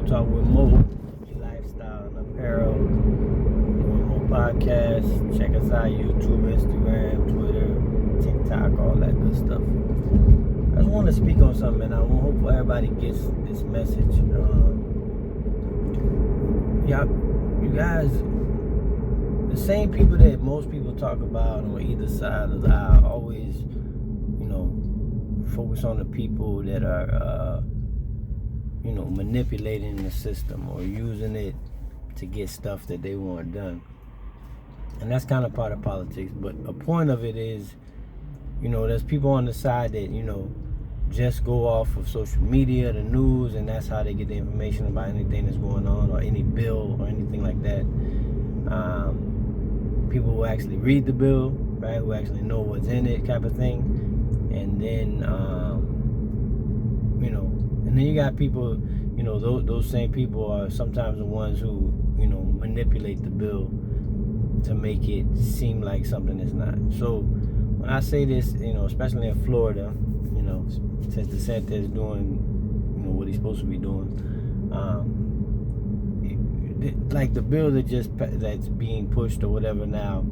Talk with Mo, lifestyle and apparel. Doing Mo podcast. Check us out: YouTube, Instagram, Twitter, TikTok, all that good stuff. I just want to speak on something, and I hope everybody gets this message. You guys, the same people that most people talk about on either side of the aisle always, focus on the people that are, manipulating the system or using it to get stuff that they want done. And that's kind of part of politics. But a point of it is, there's people on the side that, just go off of social media, the news, and that's how they get the information about anything that's going on or any bill or anything like that. People who actually read the bill, right, who actually know what's in it, type of thing. And then, and then you got people, those same people are sometimes the ones who, manipulate the bill to make it seem like something it's not. So when I say this, especially in Florida, since DeSantis is doing, what he's supposed to be doing, like the bill that's being pushed or whatever now,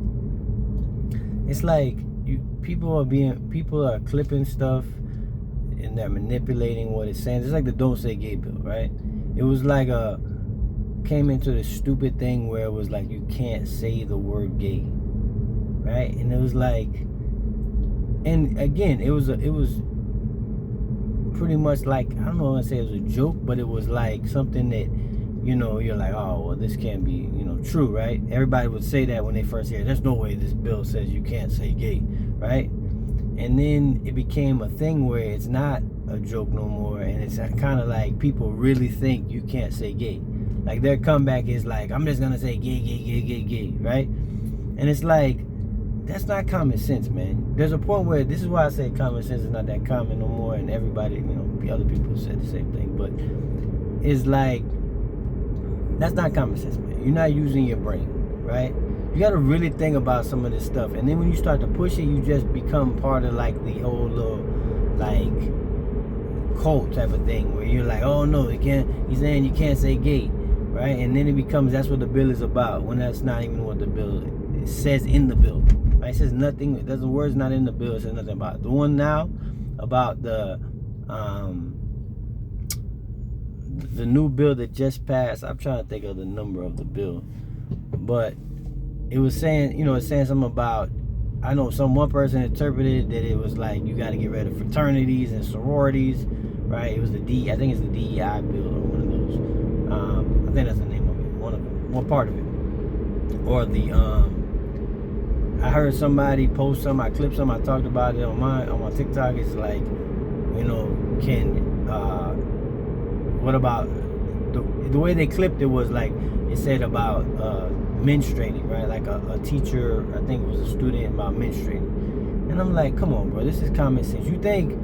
it's like people are clipping stuff and they're manipulating what it's saying. It's like the Don't Say Gay bill, right? It was like came into this stupid thing where it was like you can't say the word gay, right? And it was like, and again, it was pretty much like, I don't know if I say it was a joke, but it was like something that, you're like, oh, well, this can't be, true, right? Everybody would say that when they first hear it. There's no way this bill says you can't say gay, right? And then it became a thing where it's not a joke no more, and it's kind of like people really think you can't say gay. Like their comeback is like, I'm just gonna say gay, right? And it's like, that's not common sense, man. There's a point where, this is why I say common sense is not that common no more, and everybody, the other people said the same thing, but it's like, that's not common sense, man. You're not using your brain, right? You got to really think about some of this stuff, and then when you start to push it, you just become part of like the whole little like cult type of thing, where you're like, oh no, he's saying you can't say gay, right? And then it becomes, that's what the bill is about, when that's not even what the bill says in the bill. Right? It says nothing, the word's not in the bill, it says nothing about it. The one now about the new bill that just passed, I'm trying to think of the number of the bill, but it was saying, it's saying something about, I know one person interpreted that it was like, you got to get rid of fraternities and sororities, right? It was I think it's the DEI bill or one of those. I think that's the name of it, one part of it. Or the, I heard somebody post some, I clipped some, I talked about it on my TikTok. It's like, what about the way they clipped it was like, it said about menstruating, right? Like a teacher, I think it was a student, about menstruating. And I'm like, come on, bro, this is common sense. You think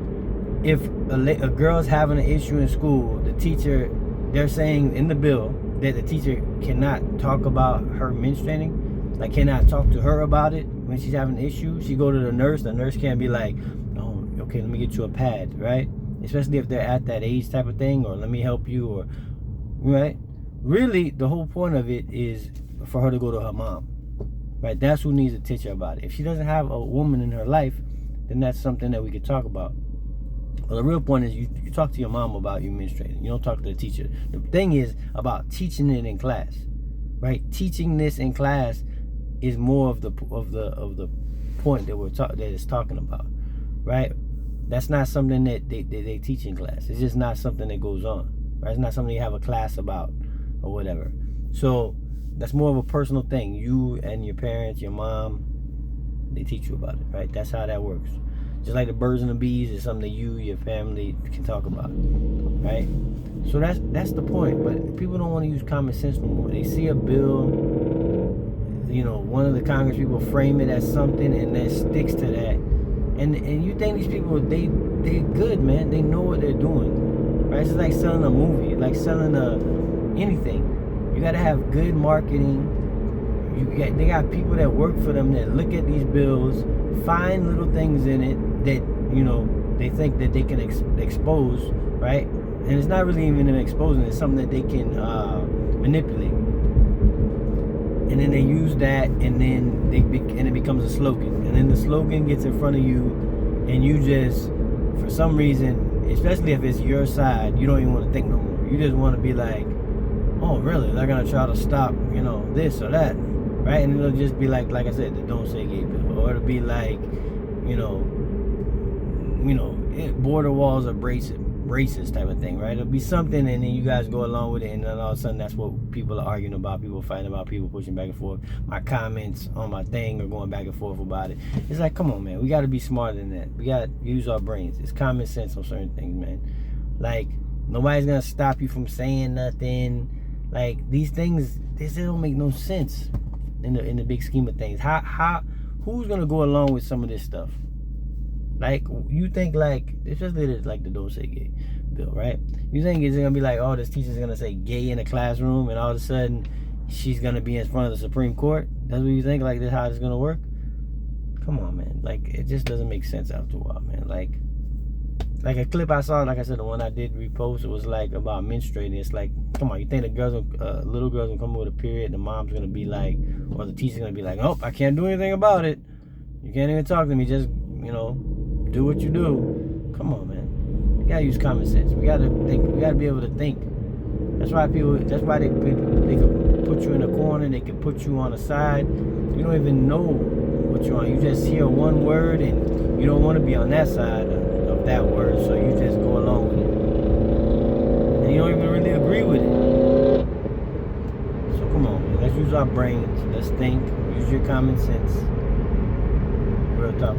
if a girl's having an issue in school, the teacher, they're saying in the bill that the teacher cannot talk about her menstruating, like cannot talk to her about it when she's having an issue? She go to the nurse can't be like, oh, okay, let me get you a pad, right? Especially if they're at that age type of thing, or let me help you, or, right? Really, the whole point of it is for her to go to her mom, right? That's who needs to teach her about it. If she doesn't have a woman in her life, then that's something that we could talk about. Well, the real point is you talk to your mom about you menstruating. You don't talk to the teacher. The thing is about teaching it in class, right? Teaching this in class is more of the point that it's talking about, right? That's not something that they teach in class. It's just not something that goes on, right? It's not something you have a class about or whatever. So that's more of a personal thing. You and your parents, your mom, they teach you about it, right? That's how that works. Just like the birds and the bees is something that you, your family can talk about, right? So that's the point. But people don't want to use common sense no more. They see a bill, one of the Congress people frame it as something, and that sticks to that. And you think these people, they're good, man. They know what they're doing, right? It's like selling a movie, like selling anything. You got to have good marketing. They got people that work for them that look at these bills, find little things in it that they think that they can expose, right? and it's not really even them exposing. It's something that they can manipulate, and then they use that, and then and it becomes a slogan, and then the slogan gets in front of you, and you just, for some reason, especially if it's your side, you don't even want to think no more. You just want to be like, oh really, they're gonna try to stop, this or that, right? And it'll just be like I said, the Don't Say Gay bill, or it'll be like, border walls are racist type of thing, right? It'll be something, and then you guys go along with it, and then all of a sudden that's what people are arguing about, people fighting about, people pushing back and forth. My comments on my thing are going back and forth about it. It's like, come on, man, we got to be smarter than that. We got to use our brains. It's common sense on certain things, man. Like, nobody's gonna stop you from saying nothing. Like, these things, they don't make no sense in the big scheme of things. Who's gonna go along with some of this stuff? Like, you think, like, especially like the Don't Say Gay bill, right? You think it's gonna be like, oh, this teacher's gonna say gay in the classroom, and all of a sudden she's gonna be in front of the Supreme Court? That's what you think? Like, that's how it's gonna work? Come on, man. Like, it just doesn't make sense after a while, man. Like a clip I saw, like I said, the one I did repost, it was like about menstruating. It's like, come on, you think the little girls will come with a period, the mom's gonna be like, or the teacher's gonna be like, oh, I can't do anything about it. You can't even talk to me. Just, do what you do. Come on, man. You gotta use common sense. We gotta think. We gotta be able to think. That's why they can put you in a corner. They can put you on the side. You don't even know what you're on. You just hear one word, and you don't want to be on that side of that word, so you just go along with it, and you don't even really agree with it. So come on, man. Let's use our brains. Let's think. Use your common sense. Real talk.